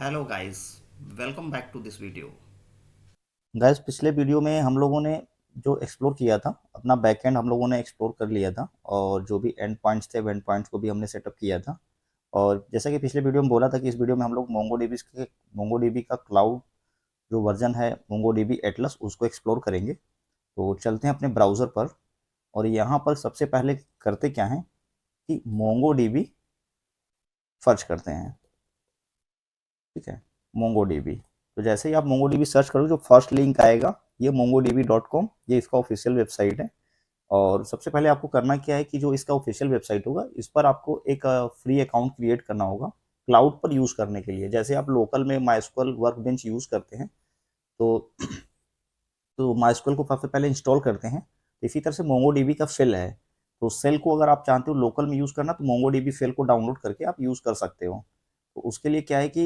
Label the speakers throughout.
Speaker 1: Hello guys, welcome back to this video.
Speaker 2: Guys पिछले video में हम लोगों ने जो एक्सप्लोर किया था अपना बैकएंड हम लोगों ने एक्सप्लोर कर लिया था। और जो भी एंड पॉइंट्स थे एंड पॉइंट्स को भी हमने सेटअप किया था। और जैसा कि पिछले वीडियो में बोला था कि इस वीडियो में हम लोग मोंगोडीबी का क्लाउड जो वर्जन है मोंगोडीबी एटलस उसको एक्सप्लोर करेंगे। तो चलते हैं अपने ब्राउज़र पर। और यहाँ पर सबसे पहले करते क्या है कि मोंगोडीबी सर्च करते हैं। ठीक है, मोंगोडीबी। तो जैसे ही आप मोंगोडीबी सर्च करोगे जो फर्स्ट लिंक आएगा ये mongodb.com, ये इसका ऑफिशियल वेबसाइट है। और सबसे पहले आपको करना क्या है कि जो इसका ऑफिशियल वेबसाइट होगा इस पर आपको एक फ्री अकाउंट क्रिएट करना होगा क्लाउड पर यूज़ करने के लिए। जैसे आप लोकल में माइस्क्वल वर्कबेंच यूज़ करते हैं तो माइस्क्वल को सबसे पहले इंस्टॉल करते हैं। इसी तरह से मोंगोडीबी का सेल है। तो सेल को अगर आप चाहते हो लोकल में यूज़ करना तो मोंगोडीबी सेल को डाउनलोड करके आप यूज़ कर सकते हो। तो उसके लिए क्या है कि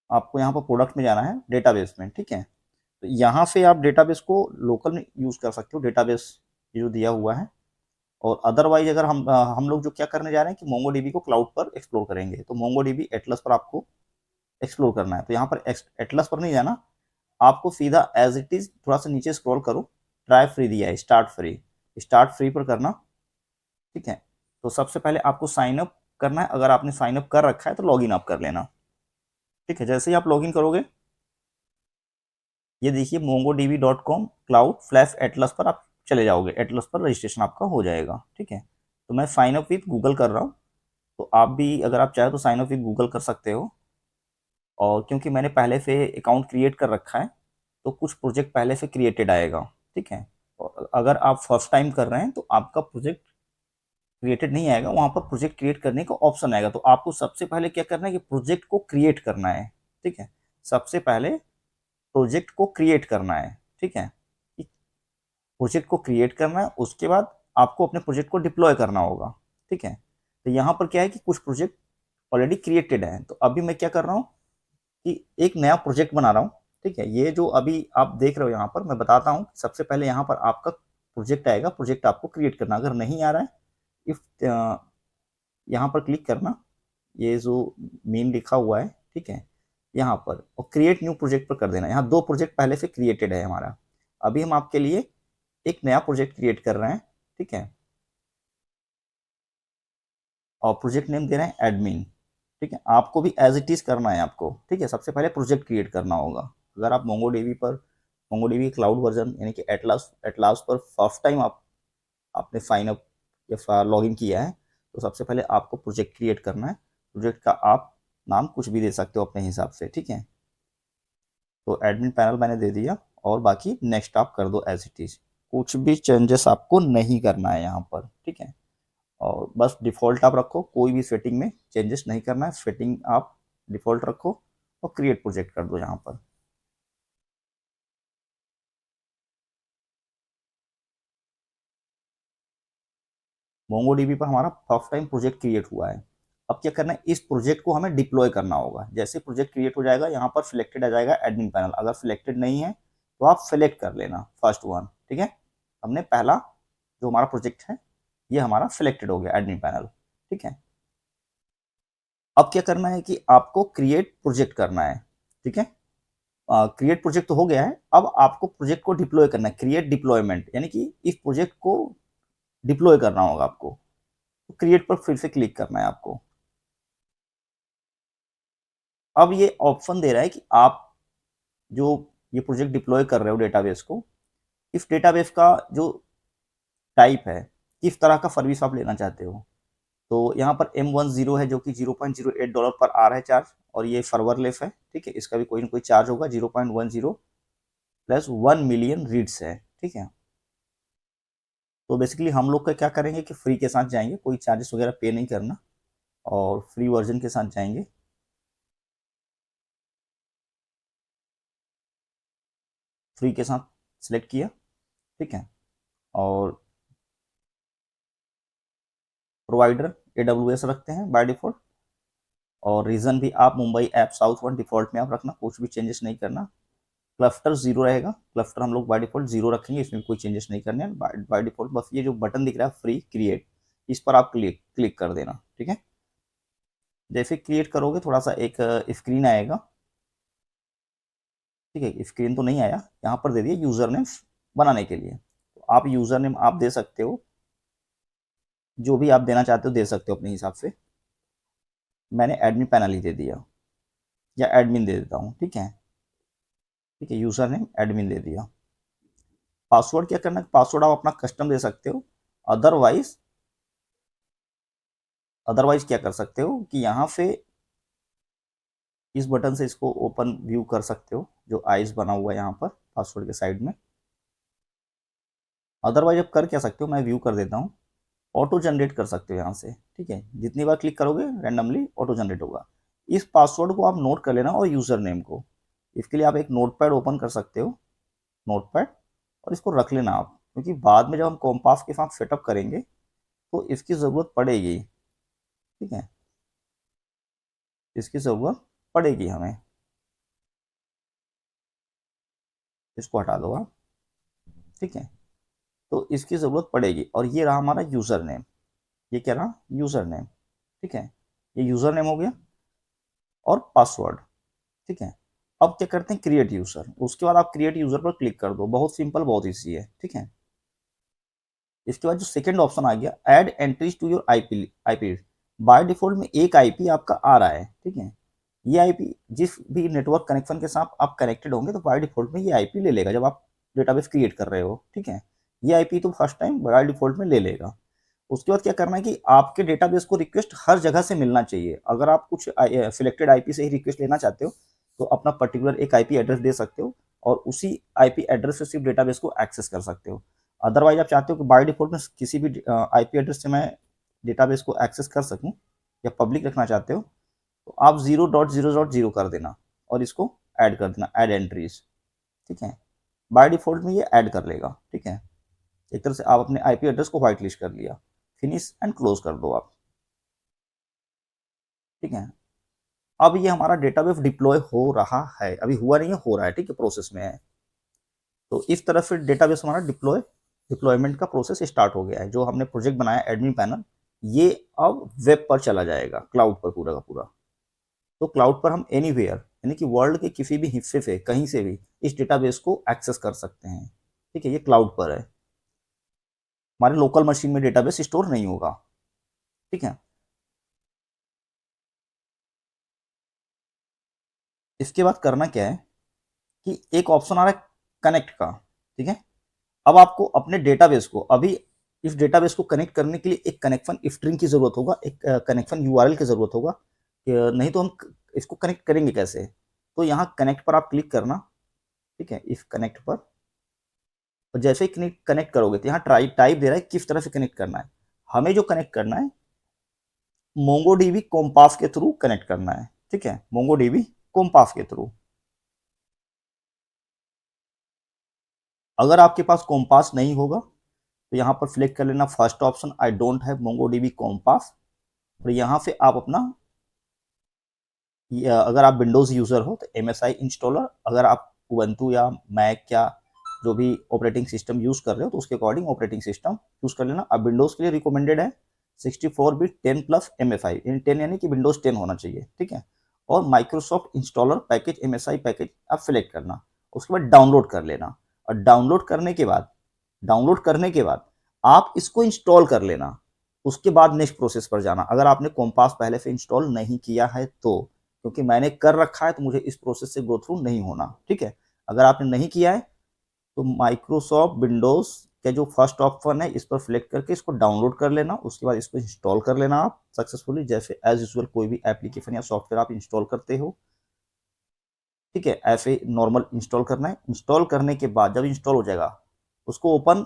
Speaker 2: आपको यहाँ पर प्रोडक्ट में जाना है डेटाबेस में। ठीक है, तो यहाँ से आप डेटाबेस को लोकल में यूज़ कर सकते हो, डेटाबेस ये जो दिया हुआ है। और अदरवाइज अगर हम लोग जो क्या करने जा रहे हैं कि मोंगोडीबी को क्लाउड पर एक्सप्लोर करेंगे तो मोंगोडीबी एटलस पर आपको एक्सप्लोर करना है। तो यहाँ पर एटलस पर नहीं जाना, आपको सीधा एज इट इज थोड़ा सा नीचे स्क्रॉल करो, ट्राई फ्री दिया है, स्टार्ट फ्री पर करना। ठीक है, तो सबसे पहले आपको साइन अप करना है। अगर आपने साइन अप कर रखा है तो लॉग इन आप कर लेना। ठीक है, जैसे ही आप लॉग इन करोगे ये देखिए mongodb.com क्लाउड फ्लैश एटलस पर आप चले जाओगे, एटलस पर रजिस्ट्रेशन आपका हो जाएगा। ठीक है, तो मैं साइन अप विद गूगल कर रहा हूँ। तो आप भी अगर आप चाहें तो साइन अप विद गूगल कर सकते हो। और क्योंकि मैंने पहले से अकाउंट क्रिएट कर रखा है तो कुछ प्रोजेक्ट पहले से क्रिएटेड आएगा। ठीक है, और अगर आप फर्स्ट टाइम कर रहे हैं तो आपका प्रोजेक्ट क्रिएटेड नहीं आएगा, वहाँ पर प्रोजेक्ट क्रिएट करने का ऑप्शन आएगा। तो आपको सबसे पहले क्या करना है कि प्रोजेक्ट को क्रिएट करना है। ठीक है, सबसे पहले प्रोजेक्ट को क्रिएट करना है। ठीक है, प्रोजेक्ट को क्रिएट करना है, उसके बाद आपको अपने प्रोजेक्ट को डिप्लॉय करना होगा। ठीक है, तो यहाँ पर क्या है कि कुछ प्रोजेक्ट ऑलरेडी क्रिएटेड है। तो अभी मैं क्या कर रहा हूँ कि एक नया प्रोजेक्ट बना रहा हूँ। ठीक है, ये जो अभी आप देख रहे हो यहाँ पर मैं बताता हूँ। सबसे पहले यहाँ पर आपका प्रोजेक्ट आएगा, प्रोजेक्ट आपको क्रिएट करना। अगर नहीं आ रहा है इफ यहाँ पर क्लिक करना, ये जो मीन लिखा हुआ है ठीक है यहाँ पर, और क्रिएट न्यू प्रोजेक्ट पर कर देना। यहाँ दो प्रोजेक्ट पहले से क्रिएटेड है हमारा। अभी हम आपके लिए एक नया प्रोजेक्ट क्रिएट कर रहे हैं। ठीक है, और प्रोजेक्ट नेम दे रहे हैं एडमिन। ठीक है, आपको भी एज इट इज करना है आपको। ठीक है, सबसे पहले प्रोजेक्ट क्रिएट करना होगा। अगर आप मोंगोडीबी क्लाउड वर्जन यानी कि एटलास एटलास पर फर्स्ट टाइम आपने साइन अप या लॉग इन किया है तो सबसे पहले आपको प्रोजेक्ट क्रिएट करना है। प्रोजेक्ट का आप नाम कुछ भी दे सकते हो अपने हिसाब से। ठीक है, तो एडमिन पैनल मैंने दे दिया और बाकी नेक्स्ट आप कर दो एज इट इज। कुछ भी चेंजेस आपको नहीं करना है यहाँ पर। ठीक है, और बस डिफ़ॉल्ट आप रखो, कोई भी सेटिंग में चेंजेस नहीं करना है, सेटिंग आप डिफ़ॉल्ट रखो और क्रिएट प्रोजेक्ट कर दो यहाँ पर। मोंगोडीबी पर हमारा फर्स्ट टाइम प्रोजेक्ट क्रिएट हुआ है। अब क्या करना है, इस प्रोजेक्ट को हमें डिप्लॉय करना होगा। जैसे प्रोजेक्ट क्रिएट हो जाएगा यहाँ पर सिलेक्टेड आ जाएगा एडमिन पैनल। अगर सिलेक्टेड नहीं है तो आप सिलेक्ट कर लेना फर्स्ट वन। ठीक है, हमने पहला जो हमारा प्रोजेक्ट है ये हमारा सिलेक्टेड हो गया एडमिन पैनल। ठीक है, अब क्या करना है कि आपको क्रिएट प्रोजेक्ट करना है। ठीक है, क्रिएट प्रोजेक्ट तो हो गया है, अब आपको प्रोजेक्ट को डिप्लॉय करना है, क्रिएट डिप्लॉयमेंट, यानी कि इस प्रोजेक्ट को डिप्लॉय करना होगा आपको। तो क्रिएट पर फिर से क्लिक करना है आपको। अब ये ऑप्शन दे रहा है कि आप जो ये प्रोजेक्ट डिप्लॉय कर रहे हो डेटाबेस को, इस डेटाबेस का जो टाइप है, किस तरह का सर्विस आप लेना चाहते हो। तो यहाँ पर M10 है जो कि $0.08 पर आ रहा है चार्ज, और ये सर्वरलेस है। ठीक है, इसका भी कोई ना कोई चार्ज होगा। 0.10 प्लस 1 मिलियन रीड्स है। ठीक है, तो बेसिकली हम लोग का क्या करेंगे कि फ्री के साथ जाएंगे, कोई चार्जेस वगैरह पे नहीं करना, और फ्री वर्जन के साथ जाएंगे। फ्री के साथ सिलेक्ट किया। ठीक है, और प्रोवाइडर AWS रखते हैं बाय डिफ़ॉल्ट, और रीज़न भी आप Mumbai app south one default में आप रखना, कुछ भी चेंजेस नहीं करना। क्लस्टर ज़ीरो रहेगा, क्लस्टर हम लोग बाय डिफ़ॉल्ट ज़ीरो रखेंगे, इसमें कोई चेंजेस नहीं करने हैं। बाय डिफ़ॉल्ट बस ये जो बटन दिख रहा है फ्री क्रिएट, इस पर आप क्लिक क्लिक कर देना। ठीक है, जैसे क्रिएट करोगे थोड़ा सा एक स्क्रीन आएगा, ठीक है। स्क्रीन तो नहीं आया, यहाँ पर दे दिया यूजर नेम बनाने के लिए। तो आप यूजर नेम आप दे सकते हो, जो भी आप देना चाहते हो दे सकते हो अपने हिसाब से। मैंने एडमिन पैनल ही दे दिया, या एडमिन दे देता हूँ, ठीक है। ठीक है, यूजर नेम एडमिन दे दिया। पासवर्ड क्या करना है, पासवर्ड आप अपना कस्टम दे सकते हो। अदरवाइज अदरवाइज क्या कर सकते हो कि यहाँ पे इस बटन से इसको ओपन व्यू कर सकते हो, जो आइज बना हुआ है यहाँ पर पासवर्ड के साइड में। अदरवाइज आप कर क्या सकते हो, मैं व्यू कर देता हूँ। ऑटो जनरेट कर सकते हो यहाँ से, ठीक है। जितनी बार क्लिक करोगे रैंडमली ऑटो जनरेट होगा। इस पासवर्ड को आप नोट कर लेना, और यूजर नेम को। इसके लिए आप एक नोटपैड ओपन कर सकते हो, नोटपैड, और इसको रख लेना आप, क्योंकि बाद में जब हम कॉम्पास के साथ सेटअप करेंगे तो इसकी ज़रूरत पड़ेगी, ठीक है। इसकी ज़रूरत पड़ेगी हमें। इसको हटा दो आप, ठीक है। तो इसकी ज़रूरत पड़ेगी, और ये रहा हमारा यूज़र नेम। ये क्या रहा, यूज़र नेम, ठीक है। ये यूज़र नेम हो गया और पासवर्ड, ठीक है। अब क्या करते हैं, क्रिएट यूज़र। उसके बाद आप क्रिएट यूज़र पर क्लिक कर दो, बहुत सिंपल, बहुत ईजी है, ठीक है। इसके बाद जो सेकंड ऑप्शन आ गया, add entries to your IP IP. By default में एक आईपी आपका आ रहा है, ठीक है। ये आईपी जिस भी नेटवर्क कनेक्शन के साथ आप कनेक्टेड होंगे तो बाय डिफॉल्ट में ये आईपी ले लेगा, जब आप डेटाबेस क्रिएट कर रहे हो, ठीक है। ये आईपी तो फर्स्ट टाइम बाय डिफॉल्ट में ले लेगा। उसके बाद क्या करना है कि आपके डेटाबेस को रिक्वेस्ट हर जगह से मिलना चाहिए। अगर आप कुछ सिलेक्टेड आईपी से ही रिक्वेस्ट लेना चाहते हो तो अपना पर्टिकुलर एक आईपी एड्रेस दे सकते हो, और उसी आईपी एड्रेस से सिर्फ डेटाबेस को एक्सेस कर सकते हो। अदरवाइज आप चाहते हो कि बाय डिफॉल्ट में किसी भी आईपी एड्रेस से मैं डेटाबेस को एक्सेस कर सकूं, या पब्लिक रखना चाहते हो, तो आप 0.0.0 कर देना, और इसको ऐड कर देना, ऐड एंट्रीज, ठीक है। बाय डिफॉल्ट में ये ऐड कर लेगा, ठीक है। एक तरह से आप अपने आईपी एड्रेस को व्हाइट लिस्ट कर लिया। फिनिश एंड क्लोज कर दो आप, ठीक है। अब ये हमारा डेटाबेस डिप्लॉय हो रहा है, अभी हुआ नहीं है, हो रहा है, ठीक है, प्रोसेस में है। तो इस तरह से डेटाबेस हमारा डिप्लॉयमेंट का प्रोसेस स्टार्ट हो गया है। जो हमने प्रोजेक्ट बनाया एडमिन पैनल, ये अब वेब पर चला जाएगा, क्लाउड पर पूरा का पूरा। तो क्लाउड पर हम एनीवेयर, यानी कि वर्ल्ड के किसी भी हिस्से से कहीं से भी इस डेटाबेस को एक्सेस कर सकते हैं, ठीक है। ये क्लाउड पर है, हमारे लोकल मशीन में डेटाबेस स्टोर नहीं होगा, ठीक है। इसके बाद करना क्या है कि एक ऑप्शन आ रहा है कनेक्ट का, ठीक है। अब आपको अपने डेटाबेस को, अभी इस डेटाबेस को कनेक्ट करने के लिए एक कनेक्शन स्ट्रिंग की जरूरत होगा, एक कनेक्शन यूआरएल की जरूरत होगा। नहीं तो हम इसको कनेक्ट करेंगे कैसे। तो यहाँ कनेक्ट पर आप क्लिक करना, ठीक है, इस कनेक्ट पर। और जैसे ही कनेक्ट कनेक्ट करोगे तो यहाँ टाइप दे रहा है किस तरह से कनेक्ट करना है। हमें जो कनेक्ट करना है, मोंगोडीबी कॉम्पास के थ्रू कनेक्ट करना है, ठीक है। मोंगोडीबी कॉम्पास के थ्रू। अगर आपके पास कॉम्पास नहीं होगा तो यहाँ पर सिलेक्ट कर लेना first option, I don't have MongoDB compass. और यहाँ से आप अपना, अगर आप विंडोज़ यूज़र हो तो MSI इंस्टॉलर, अगर आप उबंटू या मैक या जो भी ऑपरेटिंग सिस्टम यूज़ कर रहे हो तो उसके अकॉर्डिंग ऑपरेटिंग सिस्टम यूज़ कर लेना। अब विंडोज़ के लिए रिकमेंडेड है 64 बिट 10 प्लस MSI, 10 यानी कि विंडोज़ 10 होना चाहिए, ठीक है। और Microsoft installer package, MSI package आप सिलेक्ट करना। उसके बाद डाउनलोड कर लेना, और डाउनलोड करने के बाद आप इसको इंस्टॉल कर लेना। उसके बाद नेक्स्ट प्रोसेस पर जाना, अगर आपने कॉम्पास पहले से इंस्टॉल नहीं किया है तो, क्योंकि मैंने कर रखा है तो मुझे इस प्रोसेस से गो थ्रू नहीं होना, ठीक है। अगर आपने नहीं किया है तो माइक्रोसॉफ्ट विंडोज का जो फर्स्ट ऑप्शन है इस पर सिलेक्ट करके इसको डाउनलोड कर लेना। उसके बाद इसको इंस्टॉल कर लेना आप सक्सेसफुली, जैसे एज यूजुअल कोई भी एप्लीकेशन या सॉफ्टवेयर आप इंस्टॉल करते हो, ठीक है। ऐसे नॉर्मल इंस्टॉल करना है। इंस्टॉल करने के बाद जब इंस्टॉल हो जाएगा उसको ओपन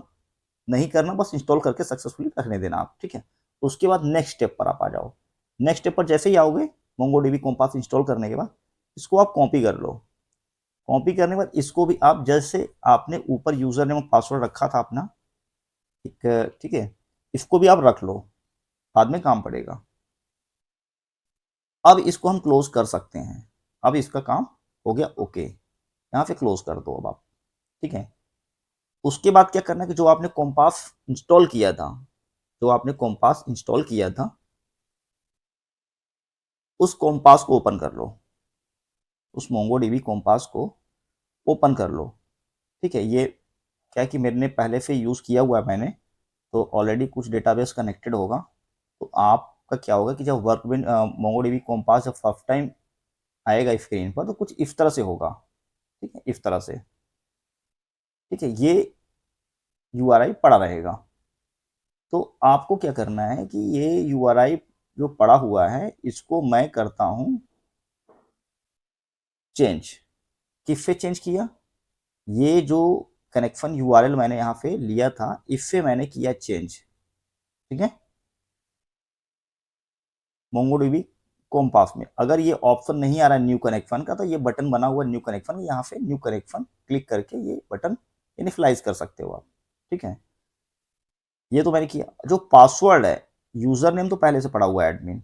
Speaker 2: नहीं करना, बस इंस्टॉल करके सक्सेसफुली रखने देना आप, ठीक है। उसके बाद नेक्स्ट स्टेप पर आप आ जाओ। नेक्स्ट स्टेप पर जैसे ही आओगे, मोंगोडीबी कॉम्पास इंस्टॉल करने के बाद इसको आप कॉपी कर लो। कॉपी करने के बाद इसको भी आप जैसे आपने ऊपर यूजर नेम और पासवर्ड रखा था अपना, ठीक है, इसको भी आप रख लो, बाद में काम पड़ेगा। अब इसको हम क्लोज कर सकते हैं। अब इसका काम हो गया, ओके, यहाँ से क्लोज कर दो अब आप, ठीक है। उसके बाद क्या करना है कि जो आपने कॉम्पास इंस्टॉल किया था, जो आपने कॉम्पास इंस्टॉल किया था उस कॉम्पास को ओपन कर लो, उस मोंगोडीबी कॉम्पास को ओपन कर लो। ठीक है, ये क्या है कि मैंने पहले से यूज़ किया हुआ है मैंने, तो ऑलरेडी कुछ डेटाबेस कनेक्टेड होगा। तो आपका क्या होगा कि जब वर्कबेंच मोंगोडीबी कॉम्पास जब फर्स्ट टाइम आएगा स्क्रीन पर तो कुछ इस तरह से होगा। ठीक है, इस तरह से। ठीक है, ये यूआरआई पड़ा रहेगा। तो आपको क्या करना है कि ये यूआरआई जो पड़ा हुआ है इसको मैं करता हूं चेंज। किससे चेंज किया? ये जो कनेक्शन यूआरएल मैंने यहाँ पे लिया था इससे मैंने किया चेंज। ठीक है, मोंगोडीबी कॉम्पास में अगर ये ऑप्शन नहीं आ रहा न्यू कनेक्शन का तो ये बटन बना हुआ न्यू कनेक्शन, यहाँ पे न्यू कनेक्शन क्लिक करके ये बटन इनिशियलाइज कर सकते हो आप। ठीक है, ये तो मैंने किया। जो पासवर्ड है, यूजर नेम तो पहले से पड़ा हुआ है एडमिन,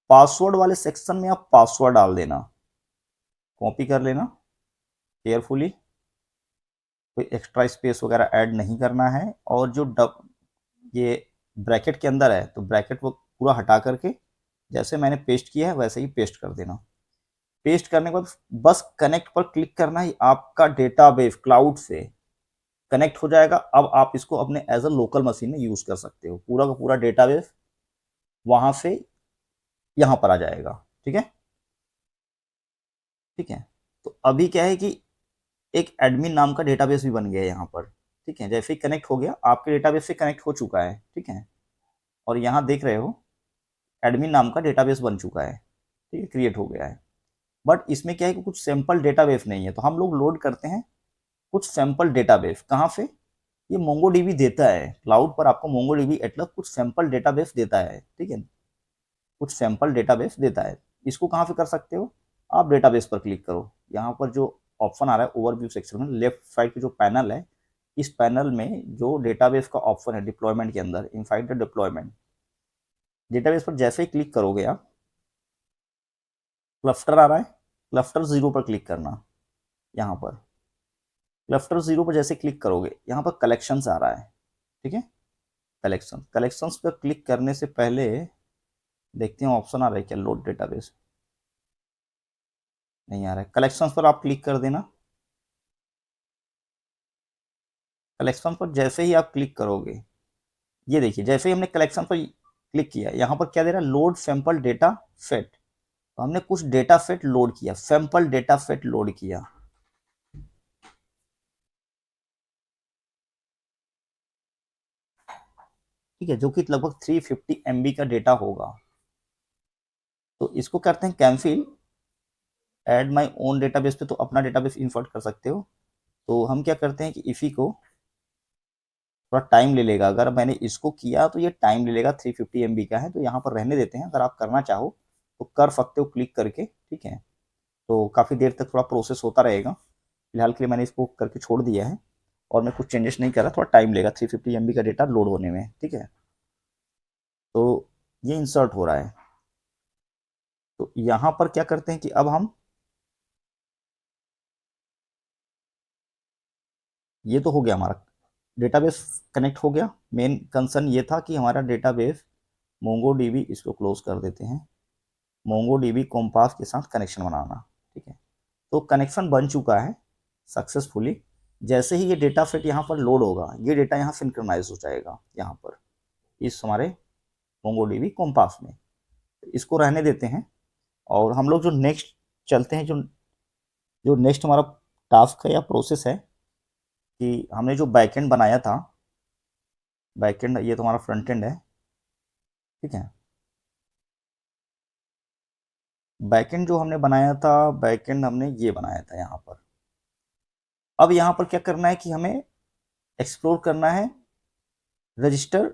Speaker 2: पासवर्ड वाले सेक्शन में आप पासवर्ड डाल देना, कॉपी कर लेना केयरफुली, कोई एक्स्ट्रा स्पेस वगैरह ऐड नहीं करना है। और जो ये ब्रैकेट के अंदर है तो ब्रैकेट को पूरा हटा करके जैसे मैंने पेस्ट किया है वैसे ही पेस्ट कर देना। पेस्ट करने के बाद बस कनेक्ट पर क्लिक करना ही आपका डेटाबेस क्लाउड से कनेक्ट हो जाएगा। अब आप इसको अपने एज अ लोकल मशीन में यूज कर सकते हो, पूरा का पूरा डेटाबेस वहां से यहाँ पर आ जाएगा। ठीक है, ठीक है। तो अभी क्या है कि एक एडमिन नाम का डेटाबेस भी बन गया है यहाँ पर। ठीक है, जैसे ही कनेक्ट हो गया आपके डेटाबेस से कनेक्ट हो चुका है। ठीक है, और यहाँ देख रहे हो एडमिन नाम का डेटाबेस बन चुका है। ठीक है, क्रिएट हो गया है। बट इसमें क्या है कि कुछ सैंपल डेटाबेस नहीं है, तो हम लोग लोड करते हैं कुछ सैंपल डेटाबेस। कहाँ से? ये मोंगोडीबी देता है क्लाउड पर, आपको मोंगोडीबी एटलस कुछ सैंपल डेटाबेस देता है। ठीक है, कुछ सैंपल डेटाबेस देता है। इसको कहाँ से कर सकते हो? आप डेटाबेस पर क्लिक करो, यहाँ पर जो ऑप्शन आ रहा है ओवरव्यू सेक्शन में लेफ्ट साइड की जो पैनल है, इस पैनल में जो डेटाबेस का ऑप्शन है डिप्लॉयमेंट के अंदर, इनसाइड द डिप्लॉयमेंट, डेटाबेस पर जैसे ही क्लिक करोगे आप, क्लस्टर आ रहा है, क्लस्टर 0 पर क्लिक करना। यहाँ पर क्लस्टर 0 पर जैसे क्लिक करोगे यहाँ पर कलेक्शंस आ रहा है। ठीक है, कलेक्शंस पर क्लिक करने से पहले देखते हैं ऑप्शन आ रहा है क्या, लोड डेटाबेस नहीं आ रहा है। कलेक्शंस पर आप क्लिक कर देना। कलेक्शन पर जैसे ही आप क्लिक करोगे, ये देखिए जैसे ही हमने कलेक्शन पर क्लिक किया यहाँ पर क्या दे रहा है, लोड सैंपल डेटा सेट। तो हमने कुछ डेटा सेट लोड किया, सैंपल डेटा सेट लोड किया। ठीक है, जो कि लगभग 350 MB का डेटा होगा। तो इसको करते हैं cancel, add my own database पे तो अपना डेटाबेस इंसर्ट कर सकते हो। तो हम क्या करते हैं कि इसी को थोड़ा टाइम ले लेगा, अगर मैंने इसको किया तो ये टाइम ले लेगा, 350 MB का है तो यहाँ पर रहने देते हैं। अगर आप करना चाहो तो कर सकते हो क्लिक करके। ठीक है, तो काफ़ी देर तक थोड़ा प्रोसेस होता रहेगा। फिलहाल के लिए मैंने इसको करके छोड़ दिया है और मैं कुछ चेंजेस नहीं कर रहा, थोड़ा टाइम लेगा 350 MB का डेटा लोड होने में। ठीक है, तो ये इंसर्ट हो रहा है। तो यहाँ पर क्या करते हैं कि अब हम, ये तो हो गया हमारा डेटाबेस कनेक्ट हो गया। मेन कंसर्न ये था कि हमारा डेटाबेस मोंगोडीबी, इसको क्लोज कर देते हैं, मोंगोडीबी कॉम्पास के साथ कनेक्शन बनाना। ठीक है, तो कनेक्शन बन चुका है सक्सेसफुली। जैसे ही ये डेटा सेट यहाँ पर लोड होगा ये डेटा यहाँ सिंक्रोनाइज हो जाएगा यहाँ पर इस हमारे मोंगोडीबी कॉम्पास में। इसको रहने देते हैं और हम लोग जो नेक्स्ट चलते हैं, जो जो नेक्स्ट हमारा टास्क है या प्रोसेस है कि हमने जो बैकएंड बनाया था, बैकएंड ये तो हमारा फ्रंट एंड है। ठीक है, बैकएंड जो हमने बनाया था, बैकएंड हमने ये बनाया था यहाँ पर। अब यहाँ पर क्या करना है कि हमें एक्सप्लोर करना है रजिस्टर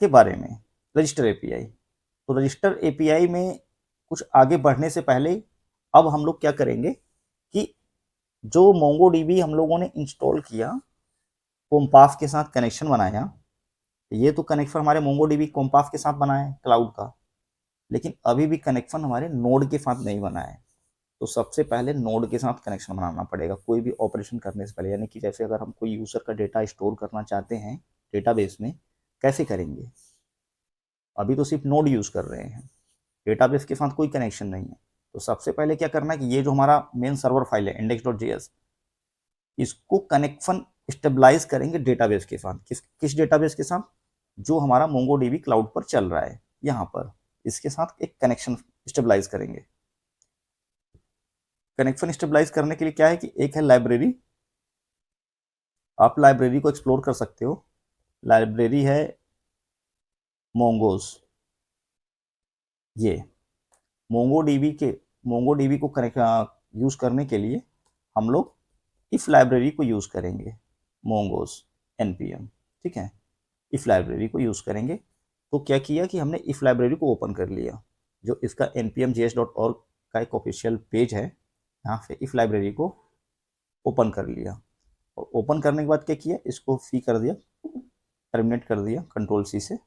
Speaker 2: के बारे में, रजिस्टर एपीआई। तो रजिस्टर एपीआई में कुछ आगे बढ़ने से पहले अब हम लोग क्या करेंगे कि जो मोंगोडीबी हम लोगों ने इंस्टॉल किया, कॉम्पास के साथ कनेक्शन बनाया, ये तो कनेक्शन हमारे मोंगोडीबी कॉम्पास के साथ बना है क्लाउड का, लेकिन अभी भी कनेक्शन हमारे नोड के साथ नहीं बना है। तो सबसे पहले नोड के साथ कनेक्शन बनाना पड़ेगा कोई भी ऑपरेशन करने से पहले। यानी कि जैसे अगर हम कोई यूज़र का डेटा स्टोर करना चाहते हैं डेटाबेस में, कैसे करेंगे? अभी तो सिर्फ नोड यूज़ कर रहे हैं, डेटाबेस के साथ कोई कनेक्शन नहीं है। तो सबसे पहले क्या करना है कि ये जो हमारा मेन सर्वर फाइल है index.js, इसको कनेक्शन स्टेबलाइज करेंगे डेटाबेस के साथ। किस डेटाबेस के साथ? जो हमारा मोंगोडीबी क्लाउड पर चल रहा है, यहाँ पर इसके साथ एक कनेक्शन स्टेबलाइज करेंगे। कनेक्शन स्टेबलाइज करने के लिए क्या है कि एक है लाइब्रेरी, आप लाइब्रेरी को एक्सप्लोर कर सकते हो। लाइब्रेरी है मोंगोज, ये मोंगोडीबी को कनेक्ट यूज करने के लिए हम लोग इफ लाइब्रेरी को यूज करेंगे, मोंगोज npm, ठीक है, इफ लाइब्रेरी को यूज करेंगे। तो क्या किया कि हमने इफ लाइब्रेरी को ओपन कर लिया, जो इसका npmjs.org का एक ऑफिशियल पेज है, यहाँ से इफ लाइब्रेरी को ओपन कर लिया। और ओपन करने के बाद क्या किया, इसको सी कर दिया, टर्मिनेट कर दिया कंट्रोल सी से।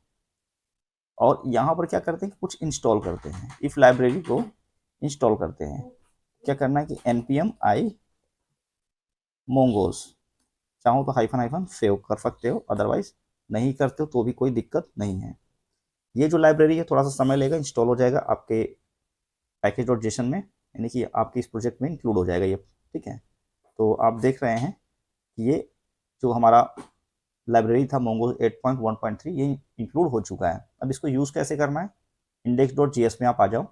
Speaker 2: और यहाँ पर क्या करते हैं कि कुछ इंस्टॉल करते हैं, इफ लाइब्रेरी को इंस्टॉल करते हैं। क्या करना है कि npm i mongoose, चाहो तो हाइफन हाइफन सेव कर सकते हो, अदरवाइज नहीं करते हो तो भी कोई दिक्कत नहीं है। ये जो लाइब्रेरी है थोड़ा सा समय लेगा, इंस्टॉल हो जाएगा आपके पैकेज.json में, यानी कि आपके इस प्रोजेक्ट में इंक्लूड हो जाएगा ये, ठीक है। तो आप देख रहे हैं कि ये जो हमारा लाइब्रेरी था मोंगोज 8.1.3 ये इंक्लूड हो चुका है। अब इसको यूज़ कैसे करना है, index.js में आप आ जाओ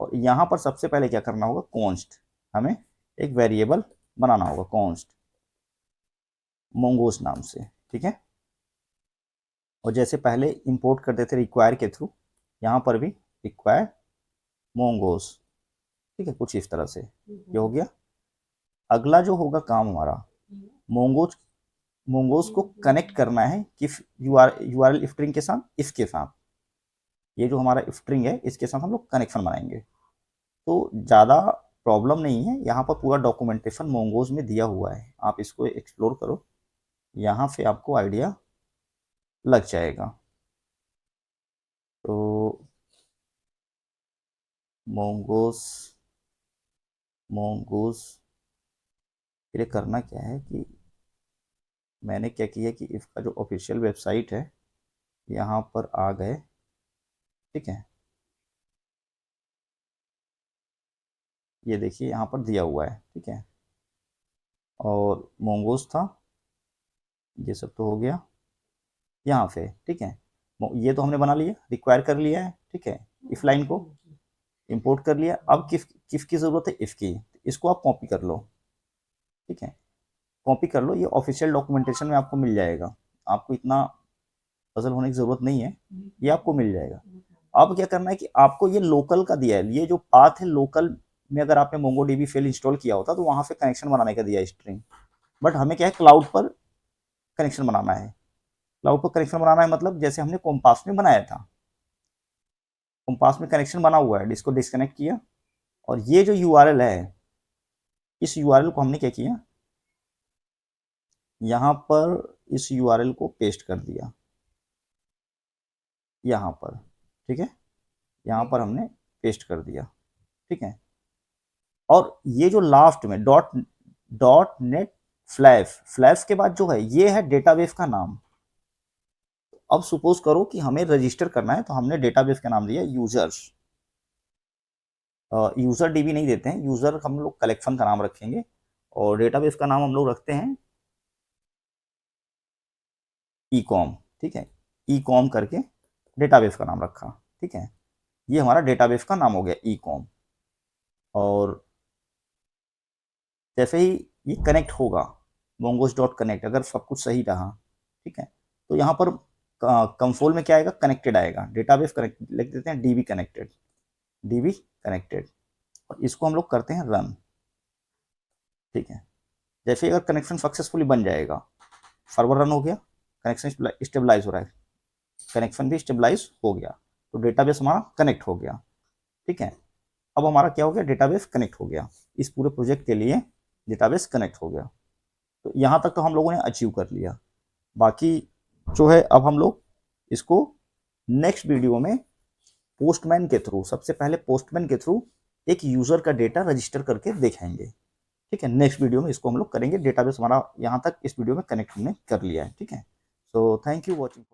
Speaker 2: और यहाँ पर सबसे पहले क्या करना होगा, कॉन्स्ट, हमें एक वेरिएबल बनाना होगा कॉन्स्ट मोंगोज नाम से, ठीक है। और जैसे पहले इंपोर्ट करते थे रिक्वायर के थ्रू, यहाँ पर भी रिक्वायर मोंगोज, ठीक है, कुछ इस तरह से ये हो गया। अगला जो होगा काम हमारा, मोंगोज को कनेक्ट करना है किस यूआरएल स्ट्रिंग के साथ, इसके साथ, ये जो हमारा स्ट्रिंग है इसके साथ हम लोग कनेक्शन बनाएंगे। तो ज़्यादा प्रॉब्लम नहीं है, यहाँ पर पूरा डॉक्यूमेंटेशन मोंगोज में दिया हुआ है, आप इसको एक्सप्लोर करो, यहाँ से आपको आइडिया लग जाएगा। तो मोंगोज के लिए करना क्या है कि मैंने क्या किया कि इसका जो ऑफिशियल वेबसाइट है यहाँ पर आ गए, ठीक है, ये देखिए यहाँ पर दिया हुआ है, ठीक है। और मोंगोज था, ये सब तो हो गया यहाँ से, ठीक है। ये तो हमने बना लिया, रिक्वायर कर लिया है, ठीक है, इफ लाइन को इंपोर्ट कर लिया। अब किसकी ज़रूरत है, इसकी, इसको आप कॉपी कर लो, ठीक है, कॉपी कर लो, ये ऑफिशियल डॉक्यूमेंटेशन में आपको मिल जाएगा, आपको इतना पजल होने की ज़रूरत नहीं है, ये आपको मिल जाएगा। अब क्या करना है कि आपको ये लोकल का दिया है, ये जो पाथ है लोकल में, अगर आपने मोंगोडीबी फेल इंस्टॉल किया होता तो वहाँ से कनेक्शन बनाने का दिया है स्ट्रिंग, बट हमें क्या है क्लाउड पर कनेक्शन बनाना है। क्लाउड पर कनेक्शन बनाना है मतलब जैसे हमने कॉम्पास में बनाया था, कॉम्पास में कनेक्शन बना हुआ है, इसको डिस्कनेक्ट किया और ये जो यूआरएल है, इस यूआरएल को हमने क्या किया, यहाँ पर इस यूआरएल को पेस्ट कर दिया यहाँ पर, ठीक है, यहाँ पर हमने पेस्ट कर दिया, ठीक है। और ये जो लास्ट में डॉट नेट फ्लैश के बाद जो है ये है डेटाबेस का नाम। अब सपोज करो कि हमें रजिस्टर करना है, तो हमने डेटाबेस का नाम दिया यूजर्स, यूजर डीबी नहीं देते हैं, यूजर हम लोग कलेक्शन का नाम रखेंगे और डेटाबेस का नाम हम लोग रखते हैं ई कॉम, ठीक है, ई कॉम करके डेटाबेस का नाम रखा, ठीक है। ये हमारा डेटाबेस का नाम हो गया ई कॉम। और जैसे ही ये कनेक्ट होगा मोंगोज डॉट कनेक्ट, अगर सब कुछ सही रहा, ठीक है, तो यहाँ पर कंसोल में क्या आएगा, कनेक्टेड आएगा, डेटाबेस कनेक्ट लिख देते हैं, डीबी कनेक्टेड, और इसको हम लोग करते हैं रन, ठीक है। जैसे अगर कनेक्शन सक्सेसफुली बन जाएगा, सर्वर रन हो गया, कनेक्शन स्टेबलाइज हो रहा है, कनेक्शन भी स्टेबलाइज हो गया, तो डेटाबेस हमारा कनेक्ट हो गया, ठीक है। अब हमारा क्या हो गया, डेटाबेस कनेक्ट हो गया, इस पूरे प्रोजेक्ट के लिए डेटाबेस कनेक्ट हो गया। तो यहाँ तक तो हम लोगों ने अचीव कर लिया। बाकी जो है अब हम लोग इसको नेक्स्ट वीडियो में पोस्टमैन के थ्रू, सबसे पहले पोस्टमैन के थ्रू एक यूजर का डेटा रजिस्टर करके देखेंगे, ठीक है। नेक्स्ट वीडियो में इसको हम लोग करेंगे, डेटाबेस हमारा यहाँ तक इस वीडियो में कनेक्ट हमने कर लिया है, ठीक है। So thank you watching.